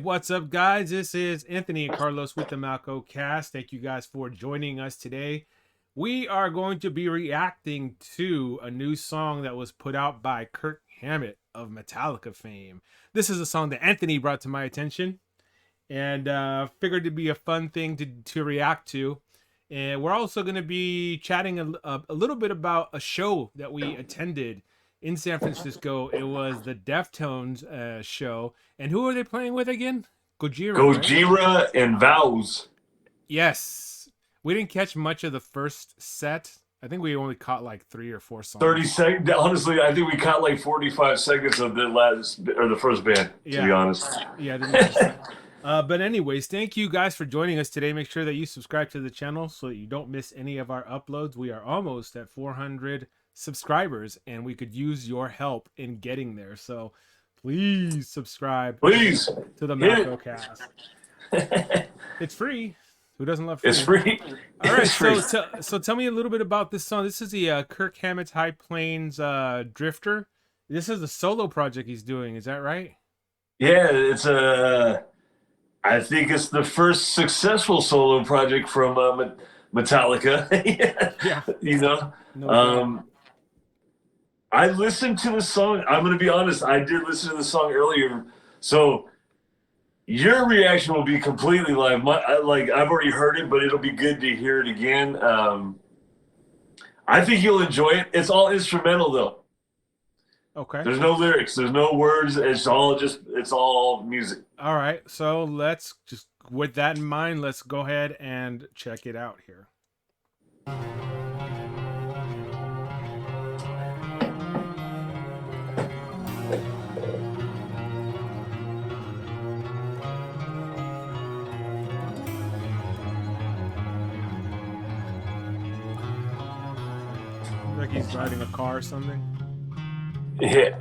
what's up, guys? This is Anthony and Carlos with the Malco Cast. Thank you guys for joining us today. We are going to be reacting to a new song that was put out by Kirk Hammett of Metallica fame. This is a song that Anthony brought to my attention and figured it'd be a fun thing to react to. And we're also going to be chatting a little bit about a show that we attended in San Francisco. It was the Deftones show. And who are they playing with again? Gojira right? and VOWWS. Yes. We didn't catch much of the first set. I think we only caught like 3 or 4 songs. 30 seconds. Honestly, I think we caught like 45 seconds of the first band, to be honest. Yeah. But anyways, thank you guys for joining us today. Make sure that you subscribe to the channel so that you don't miss any of our uploads. We are almost at 400 subscribers, and we could use your help in getting there. So please subscribe. Please to the Malco Cast. It's free. Who doesn't love free? It's free. All right. So tell me a little bit about this song. This is the Kirk Hammett's High Plains Drifter. This is a solo project he's doing. Is that right? Yeah, it's I think it's the first successful solo project from Metallica. Yeah. You know. I listened to the song. I'm going to be honest. I did listen to the song earlier. So your reaction will be completely live. I've already heard it, but it'll be good to hear it again. I think you'll enjoy it. It's all instrumental, though. Okay. There's no lyrics. There's no words. It's all music. All right. So let's just, with that in mind, let's go ahead and check it out here. Like he's driving a car or something. Yeah.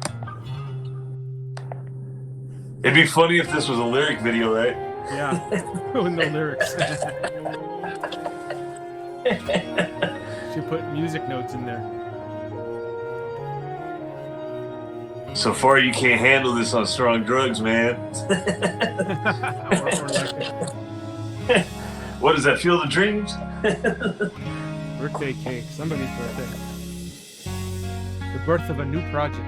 It'd be funny if this was a lyric video, right? Yeah. With no lyrics. She put music notes in there. So far, you can't handle this on strong drugs, man. or like what does that? Feel the dreams? Birthday cake. Somebody's birthday. The birth of a new project.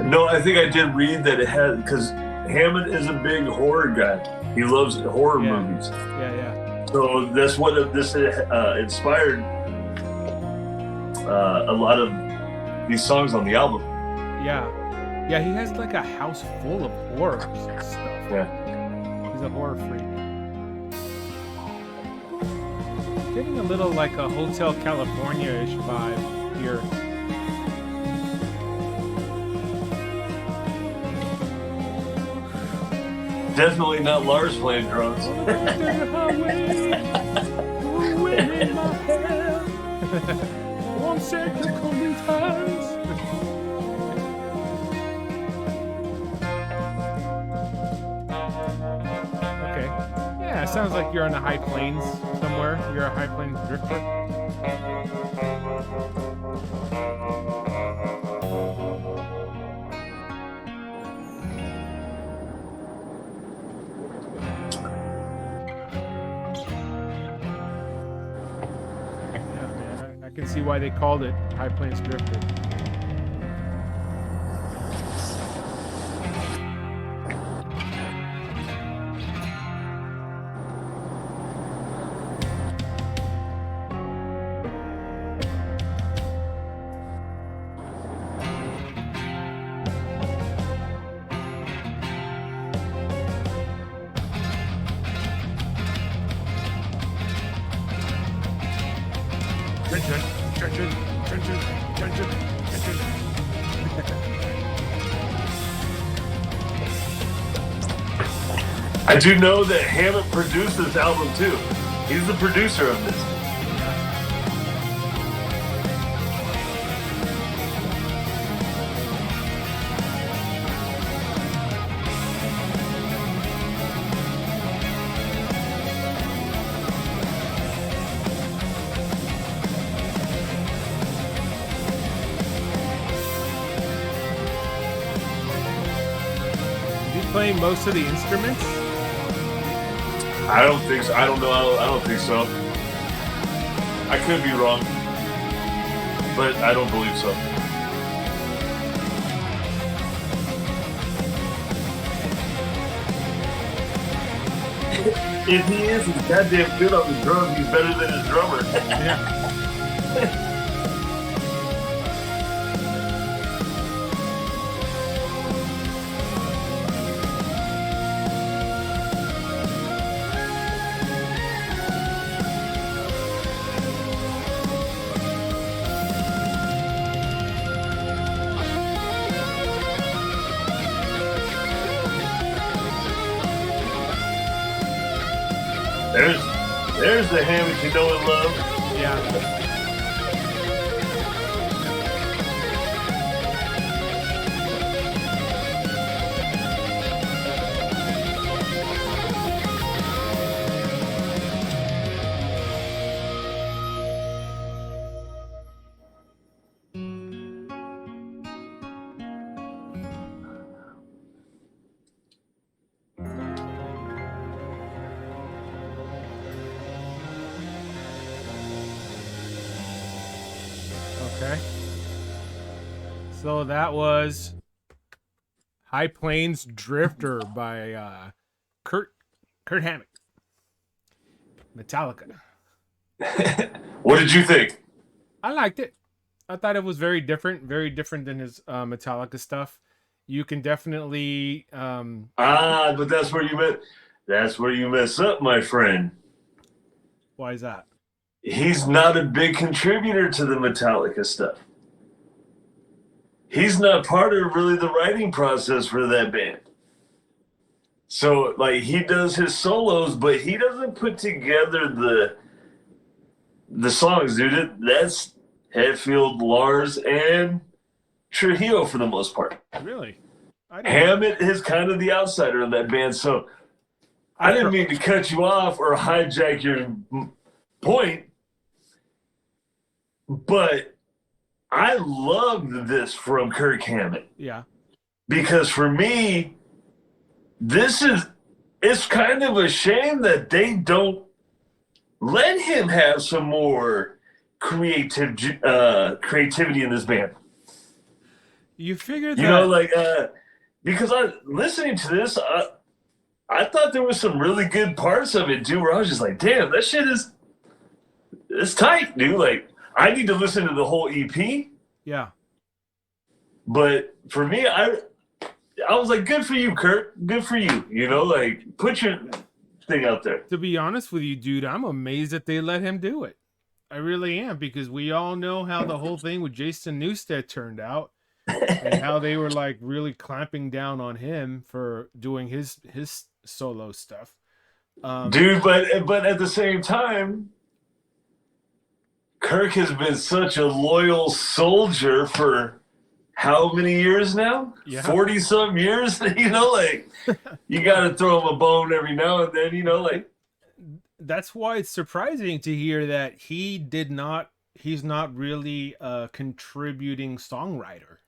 No, I think I did read that it had, because Hammett is a big horror guy. He loves horror movies. Yeah. So that's what this inspired a lot of these songs on the album. Yeah, he has like a house full of horror stuff. Yeah. He's a horror freak. Getting a little like a Hotel California-ish vibe here. Definitely not Lars playing drums. Okay. Yeah, it sounds like you're on the high plains somewhere. You're a high plains drifter. I can see why they called it High Plains Drifter. I do know that Hammett produced this album too. He's the producer of this. playing most of the instruments? I don't think so. I don't know. I don't think so. I could be wrong, but I don't believe so. If he is, he's goddamn good on the drums. He's better than his drummer. Yeah. There's the Hammett you know and love. Yeah. Okay. So that was High Plains Drifter by Kirk Hammett, Metallica. What did you think? I liked it. I thought it was very different than his Metallica stuff. You can definitely but that's where you mess up, my friend. why is that? He's not a big contributor to the Metallica stuff. He's not part of really the writing process for that band. So, like, he does his solos, but he doesn't put together the songs, dude. That's Hetfield, Lars, and Trujillo for the most part. Really? Hammett is kind of the outsider in that band. So, I didn't mean to cut you off or hijack your point, but I loved this from Kirk Hammett. Yeah. Because for me, it's kind of a shame that they don't let him have some more creativity in this band. You figured that. You know, like, because listening to this, I thought there was some really good parts of it, dude, where I was just like, damn, that shit it's tight, dude. Like, I need to listen to the whole EP. Yeah. But for me, I was like, good for you, Kurt. Good for you. You know, like, put your thing out there. To be honest with you, dude, I'm amazed that they let him do it. I really am, because we all know how the whole thing with Jason Newsted turned out and how they were like really clamping down on him for doing his solo stuff. Dude, but at the same time, Kirk has been such a loyal soldier for how many years now? Yeah. 40-some years? You know, like, you got to throw him a bone every now and then, you know, like. That's why it's surprising to hear that he's not really a contributing songwriter.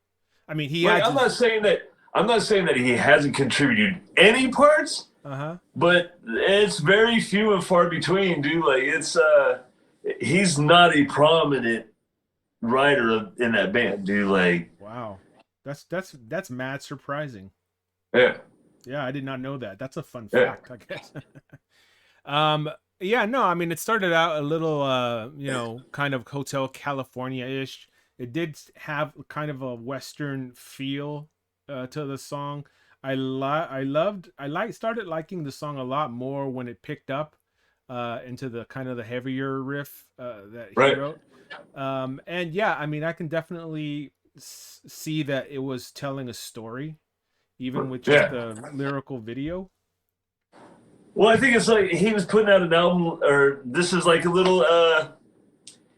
I mean, I'm not saying that he hasn't contributed any parts, but it's very few and far between, dude. Like, he's not a prominent writer in that band, dude. Like, wow, that's mad surprising. Yeah, I did not know that. That's a fun fact, I guess. Yeah, no, I mean, it started out a little, kind of Hotel California-ish. It did have kind of a Western feel to the song. I started liking the song a lot more when it picked up into the kind of the heavier riff that he wrote. And yeah, I mean, I can definitely see that it was telling a story, even with just the lyrical video. Well, I think it's like he was putting out an album, or this is like a little,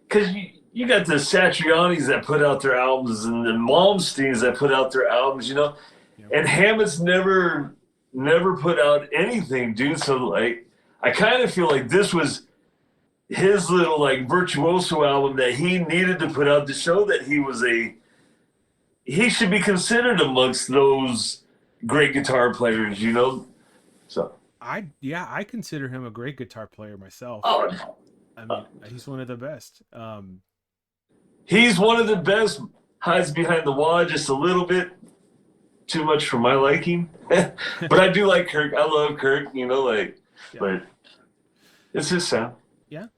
because you got the Satrianis that put out their albums and the Malmsteens that put out their albums, you know, and Hammett's never put out anything, dude. So, like, I kind of feel like this was his little, like, virtuoso album that he needed to put out to show that he should be considered amongst those great guitar players, you know. So I consider him a great guitar player myself. oh, I mean, he's one of the best. he's one of the best. Hides behind the wall just a little bit too much for my liking. But I do like Kirk. I love Kirk, you know, like, Yeah. but it's his sound. Yeah.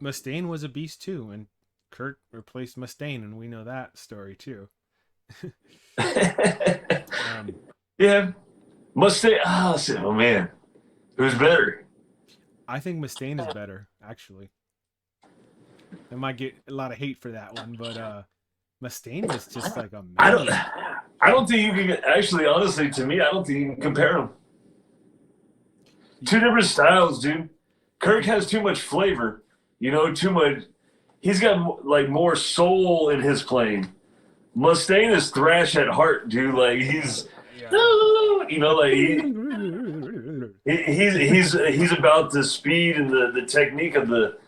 Mustaine was a beast too, and Kirk replaced Mustaine, and we know that story too. Yeah. Mustaine. Oh, man. Who's better? I think Mustaine is better, actually. I might get a lot of hate for that one, but Mustaine was just like a man. I don't think you can actually, honestly, to me, I don't think you can compare them. Two different styles, dude. Kirk has too much flavor, you know, too much. He's got like more soul in his playing. Mustaine is thrash at heart, dude. Like he's, you know, like he's about the speed and the technique of the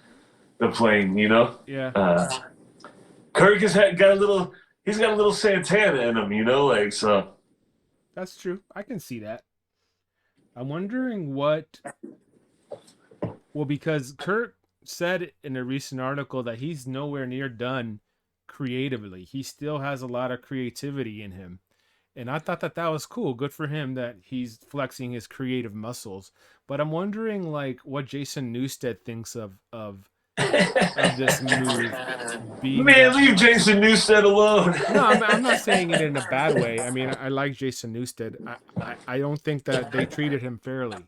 playing, you know. Yeah. Kirk has got a little. He's got a little Santana in him, you know, like so. That's true. I can see that. I'm wondering what. Well, because Kurt said in a recent article that he's nowhere near done creatively. He still has a lot of creativity in him. And I thought that was cool. Good for him that he's flexing his creative muscles. But I'm wondering, like, what Jason Newsted thinks of this move. Man, leave Jason Newsted alone. No, I'm not saying it in a bad way. I mean, I like Jason Newsted. I don't think that they treated him fairly.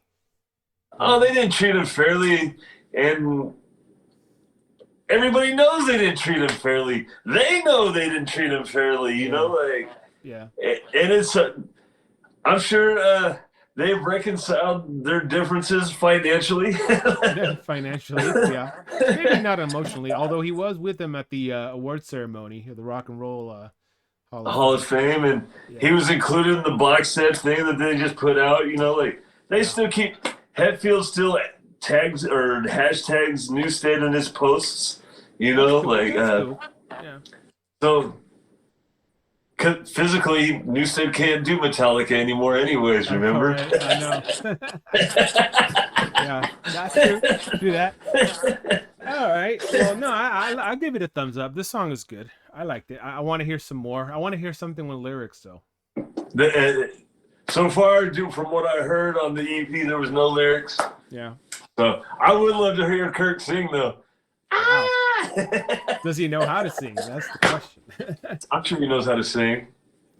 Oh, they didn't treat him fairly, and everybody knows they didn't treat him fairly. They know they didn't treat him fairly, you know, like. Yeah. And it's, I'm sure they've reconciled their differences financially. Financially, yeah. Maybe not emotionally, although he was with them at the award ceremony of the Rock and Roll Hall of Fame, and he was included in the box set thing that they just put out, you know, like they still keep, Hetfield still tags or hashtags Newsted in his posts, you know, like, cool. Yeah. So, physically, Newsted can't do Metallica anymore anyways, remember? Right. I know. Yeah, that's true. Do that. All right. Well, no, I'll give it a thumbs up. This song is good. I liked it. I want to hear some more. I want to hear something with lyrics, though. So far, from what I heard on the EP, there was no lyrics. Yeah. So, I would love to hear Kirk sing, though. Wow. Does he know how to sing? That's the question. I'm sure he knows how to sing.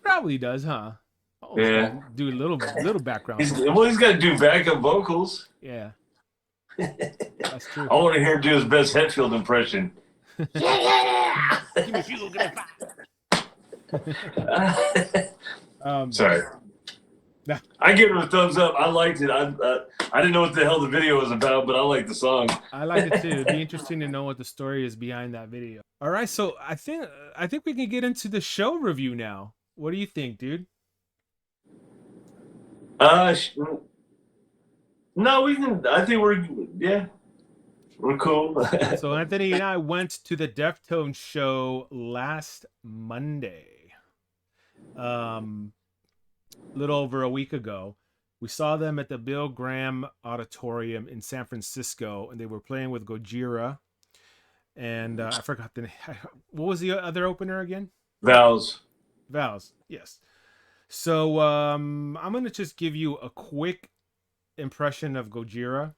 Probably does, huh? Oh, yeah. Do a little background. He's got to do backup vocals. Yeah. That's true. I want to hear him do his best Hetfield impression. Yeah. Give me fuel, give me Sorry. Nah. I give it a thumbs up. I liked it. I didn't know what the hell the video was about, but I like the song. I like it too. It'd be interesting to know what the story is behind that video. All right, so I think we can get into the show review now. What do you think, dude? No, we can. I think we're cool. So Anthony and I went to the Deftones show last Monday. Little over a week ago. We saw them at the Bill Graham Auditorium in San Francisco, and they were playing with Gojira. And I forgot the name. What was the other opener again? VOWWS, yes. So I'm going to just give you a quick impression of Gojira.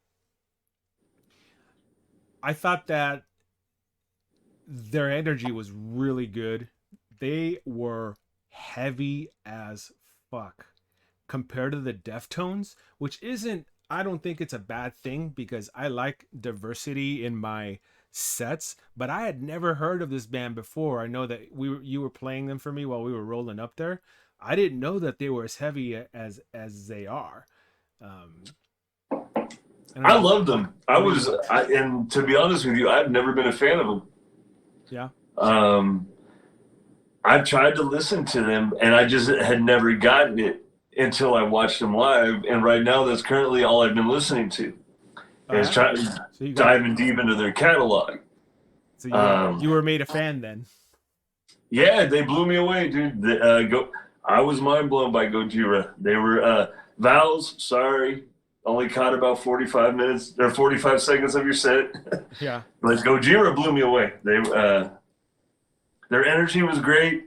I thought that their energy was really good. They were heavy as fuck compared to the Deftones, which isn't, I don't think it's a bad thing because I like diversity in my sets, but I had never heard of this band before. I know that you were playing them for me while we were rolling up there. I didn't know that they were as heavy as they are. I loved them. And to be honest with you, I've never been a fan of them. Yeah. I've tried to listen to them, and I just had never gotten it until I watched them live. And right now, that's currently all I've been listening to. Is diving deep into their catalog. So you were made a fan then. Yeah, they blew me away, dude. I was mind blown by Gojira. They were VOWWS. Sorry, only caught about 45 minutes or 45 seconds of your set. Yeah. But Gojira blew me away. Their energy was great.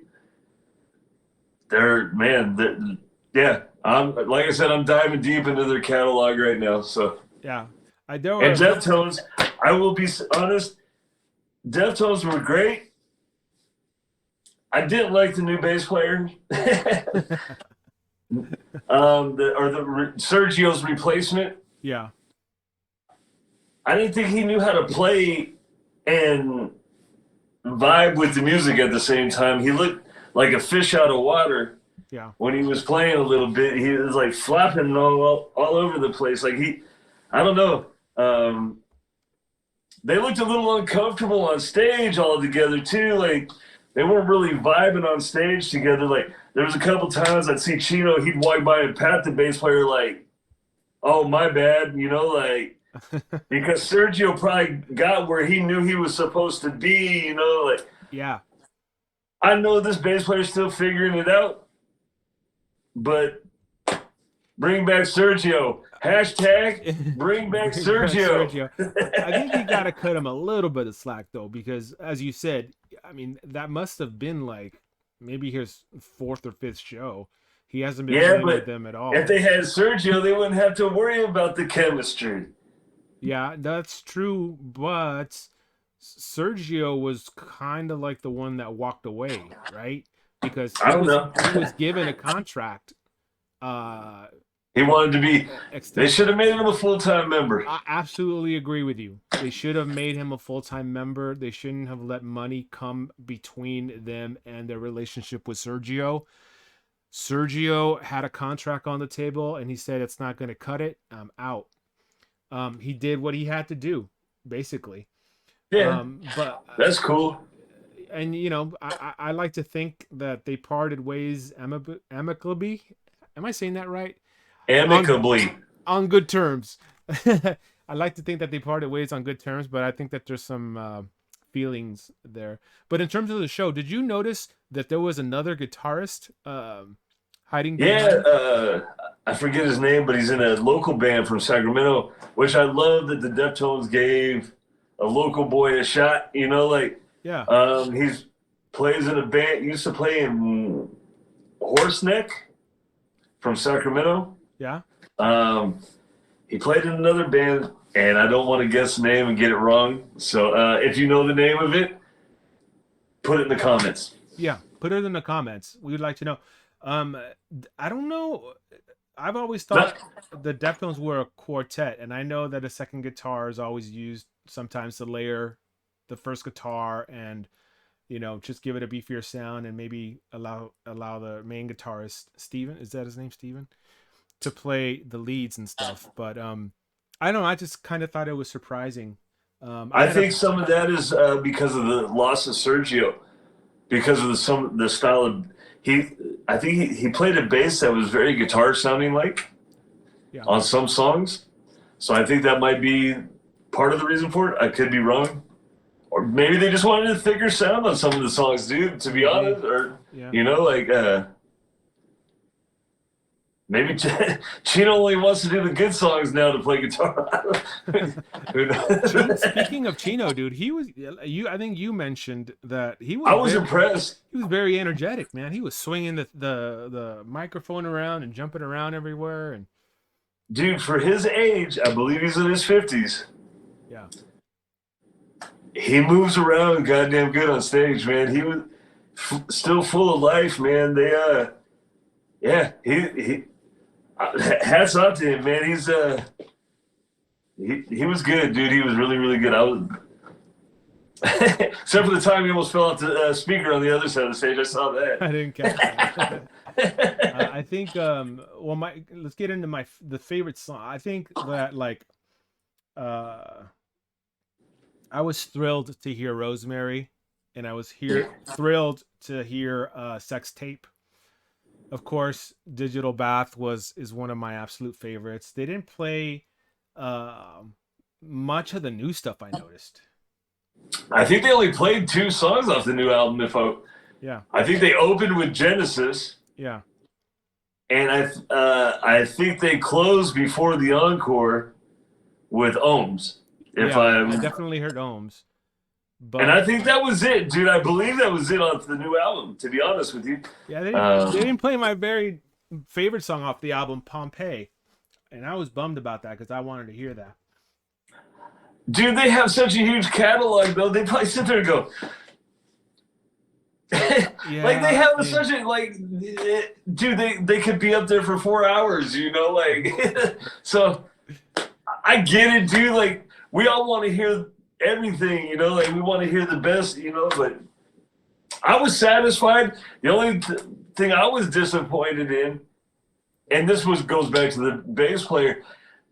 Yeah. Like I said, I'm diving deep into their catalog right now. So Yeah. And Deftones, I will be honest, Deftones were great. I didn't like the new bass player. Sergio's replacement. Yeah. I didn't think he knew how to play and vibe with the music at the same time. He looked like a fish out of water. Yeah. When he was playing a little bit, he was like flapping all over the place. Like I don't know. They looked a little uncomfortable on stage all together too. Like they weren't really vibing on stage together. Like there was a couple times I'd see Chino, he'd walk by and pat the bass player like, "Oh, my bad," like because Sergio probably got where he knew he was supposed to be. Like yeah. I know this bass player's still figuring it out, but bring back Sergio. Hashtag bring back Sergio. I think you got to cut him a little bit of slack, though, because as you said, I mean, that must have been like maybe his 4th or 5th show. He hasn't been playing with them at all. If they had Sergio, they wouldn't have to worry about the chemistry. Yeah, that's true, but Sergio was kind of like the one that walked away, right? Because I don't know. He was given a contract. He wanted to be. They should have made him a full-time member. I absolutely agree with you. They should have made him a full-time member. They shouldn't have let money come between them and their relationship with Sergio. Sergio had a contract on the table, and he said, "It's not going to cut it. I'm out." He did what he had to do, basically. Yeah, but that's cool. And I like to think that they parted ways amicably. Am I saying that right? Amicably. On good terms. I like to think that they parted ways on good terms, but I think that there's some feelings there. But in terms of the show, did you notice that there was another guitarist hiding behind? Yeah, I forget his name, but he's in a local band from Sacramento, which I love that the Deftones gave a local boy a shot. Yeah. He's plays in a band, used to play in Horseneck from Sacramento. Yeah. He played in another band, and I don't want to guess the name and get it wrong. So if you know the name of it, put it in the comments. Yeah, put it in the comments. We would like to know. I don't know. I've always thought the Deftones were a quartet, and I know that a second guitar is always used sometimes to layer the first guitar and just give it a beefier sound, and maybe allow the main guitarist Steven, is that his name, Steven, to play the leads and stuff. But I don't know, I just kind of thought it was surprising. I think some of that is because of the loss of Sergio, because of the style of I think he played a bass that was very guitar sounding on some songs. So I think that might be part of the reason for it. I could be wrong. Or maybe they just wanted a thicker sound on some of the songs, dude, to be honest. Or, maybe Chino only wants to do the good songs now to play guitar. Speaking of Chino, dude, I think you mentioned that he was. I was impressed. He was very energetic, man. He was swinging the microphone around and jumping around everywhere. And dude, for his age, I believe he's in his 50s. Yeah. He moves around goddamn good on stage, man. He was still full of life, man. He hats off to him, man. He was good, dude. He was really, really good. Except for the time he almost fell off the speaker on the other side of the stage. I saw that. I didn't catch that. I think let's get into the favorite song. I think that I was thrilled to hear Rosemary, and I was thrilled to hear Sex Tape. Of course, Digital Bath is one of my absolute favorites. They didn't play much of the new stuff, I noticed. I think they only played 2 songs off the new album. I think they opened with Genesis. Yeah. and I think they closed before the encore with Ohms. If I definitely heard Ohms. But, and I think that was it, dude. I believe that was it off the new album, to be honest with you. Yeah, they didn't play my very favorite song off the album, Pompeii. And I was bummed about that because I wanted to hear that. Dude, they have such a huge catalog, though. They probably sit there and go, Yeah, like they have such a like, dude. They could be up there for 4 hours, you know, like. So I get it, dude. Like we all want to hear everything, you know, like we want to hear the best, you know. But I was satisfied. The only thing I was disappointed in, and this goes back to the bass player.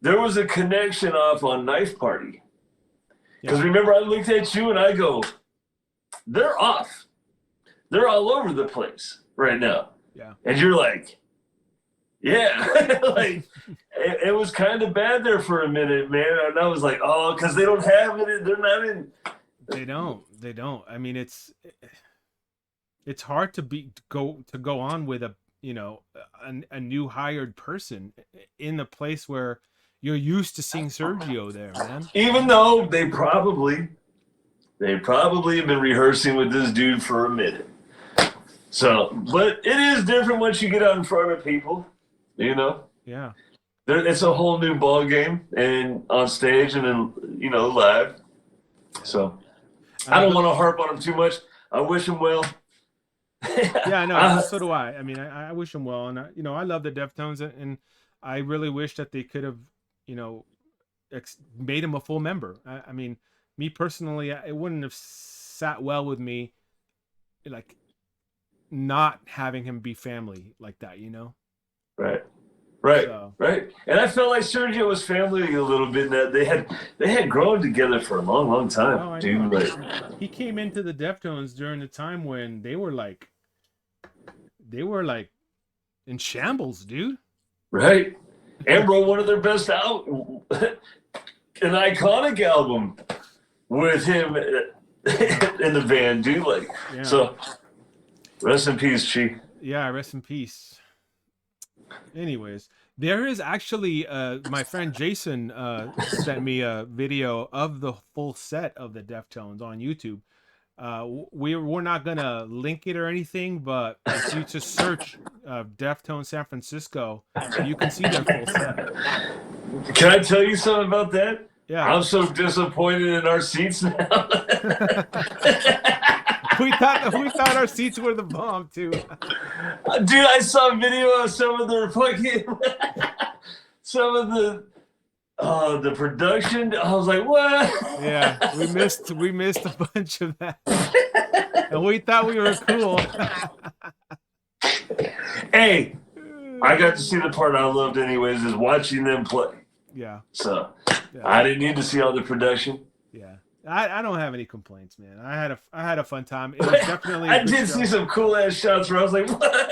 There was a connection off on Knife Party. Because remember, I looked at you and I go, they're off. They're all over the place right now. Yeah. And you're like, yeah. Like, it was kind of bad there for a minute, man. And I was like, oh, because they don't have it. They're not in. They don't. I mean, it's hard to go on with a new hired person in the place where you're used to seeing Sergio there, man. Even though they probably have been rehearsing with this dude for a minute. So, but it is different once you get out in front of people, you know? Yeah. It's a whole new ball game, and on stage and then, you know, live. So, I don't want to harp on him too much. I wish him well. Yeah, no, so do I. I mean, I wish him well. And, I love the Deftones, and I really wish that they could have, made him a full member. I mean, me personally, it wouldn't have sat well with me, like, not having him be family like that, you know? Right. So. Right. And I felt like Sergio was family a little bit. That they had grown together for a long, long time, dude. Like, he came into the Deftones during the time when they were like in shambles, dude. Right. And wrote one of their best out, an iconic album with him in the band, dude. Like, so rest in peace, Chi. Yeah, rest in peace. Anyways, there is actually my friend Jason sent me a video of the full set of the Deftones on YouTube. We're not gonna link it or anything, but if you just search Deftones San Francisco, you can see their full set. Can I tell you something about that? Yeah. I'm so disappointed in our seats now. We thought our seats were the bomb too. Dude, I saw a video of some of their fucking the production. I was like, what? Yeah, we missed a bunch of that. And we thought we were cool. Hey, I got to see the part I loved anyways, is watching them play. Yeah. So I didn't need to see all the production. Yeah. I don't have any complaints, man. I had a fun time. It was definitely I did see some cool ass shots where I was like, what?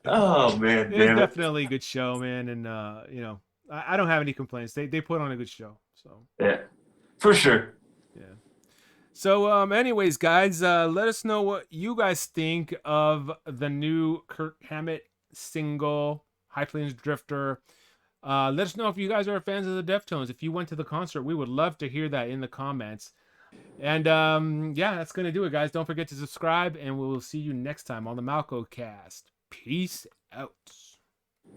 Oh man. It was definitely a good show, man. And I don't have any complaints. They put on a good show. So yeah. For sure. Yeah. So anyways, guys, let us know what you guys think of the new Kirk Hammett single, High Plains Drifter. Let us know if you guys are fans of the Deftones. If you went to the concert, we would love to hear that in the comments. And that's going to do it, guys. Don't forget to subscribe, and we'll see you next time on the Malco Cast. Peace out.